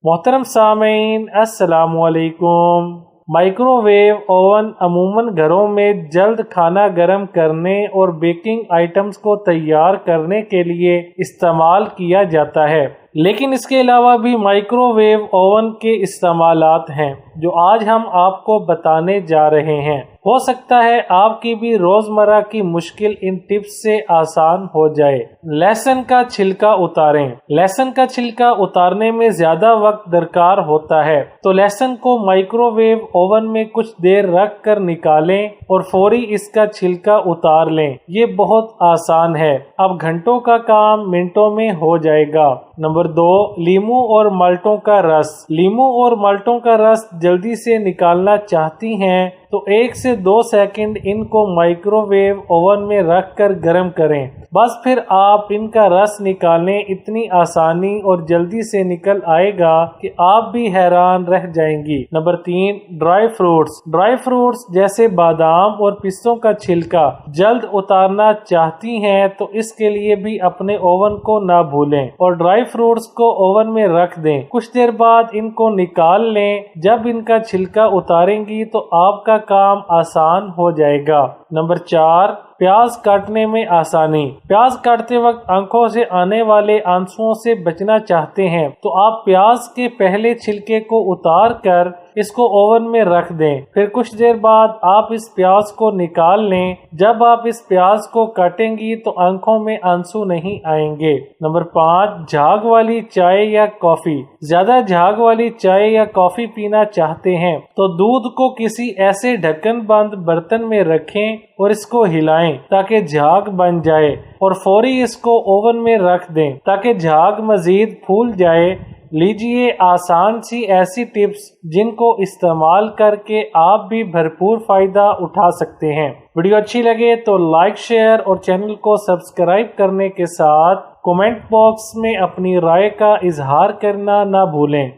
محترم سامعین السلام علیکم۔ مائکرو ویو اوون عموماً گھروں میں جلد کھانا گرم کرنے اور بیکنگ آئٹمز کو تیار کرنے کے لیے استعمال کیا جاتا ہے، لیکن اس کے علاوہ بھی مائکرو ویو اوون کے استعمالات ہیں جو آج ہم آپ کو بتانے جا رہے ہیں۔ ہو سکتا ہے آپ کی بھی روزمرہ کی مشکل ان ٹپس سے آسان ہو جائے۔ لہسن کا چھلکا اتاریں۔ لہسن کا چھلکا اتارنے میں زیادہ وقت درکار ہوتا ہے، تو لہسن کو مائکرو ویو اوون میں کچھ دیر رکھ کر نکالیں اور فوری اس کا چھلکا اتار لیں۔ یہ بہت آسان ہے، اب گھنٹوں کا کام منٹوں میں ہو جائے گا۔ نمبر 2، لیموں اور مالٹوں کا رس۔ لیموں اور مالٹوں کا رس جلدی سے نکالنا چاہتی ہیں تو 1 سے 2 سیکنڈ ان کو مائکرو ویو اوون میں رکھ کر گرم کریں، بس پھر آپ ان کا رس نکالیں، اتنی آسانی اور جلدی سے نکل آئے گا کہ آپ بھی حیران رہ جائیں گی۔ Number 3، dry fruits. Dry fruits جیسے بادام اور پستوں کا چھلکا جلد اتارنا چاہتی ہیں تو اس کے لیے بھی اپنے اوون کو نہ بھولیں اور ڈرائی فروٹس کو اوون میں رکھ دیں۔ کچھ دیر بعد ان کو نکال لیں۔ جب ان کا چھلکا اتاریں گی تو آپ کا کام آسان ہو جائے گا۔ نمبر 4، پیاز کاٹنے میں آسانی۔ پیاز کاٹتے وقت آنکھوں سے آنے والے آنسوؤں سے بچنا چاہتے ہیں تو آپ پیاز کے پہلے چھلکے کو اتار کر اس کو اوون میں رکھ دیں، پھر کچھ دیر بعد آپ اس پیاز کو نکال لیں۔ جب آپ اس پیاز کو کاٹیں گی تو آنکھوں میں آنسو نہیں آئیں گے۔ نمبر 5، جھاگ والی چائے یا کافی۔ زیادہ جھاگ والی چائے یا کافی پینا چاہتے ہیں تو دودھ کو کسی ایسے ڈھکن بند برتن میں رکھیں اور اس کو ہلائیں تاکہ جھاگ بن جائے اور فوری اس کو اوون میں رکھ دیں تاکہ جھاگ مزید پھول جائے۔ لیجئے آسان سی ایسی ٹپس جن کو استعمال کر کے آپ بھی بھرپور فائدہ اٹھا سکتے ہیں۔ ویڈیو اچھی لگے تو لائک، شیئر اور چینل کو سبسکرائب کرنے کے ساتھ کومنٹ باکس میں اپنی رائے کا اظہار کرنا نہ بھولیں۔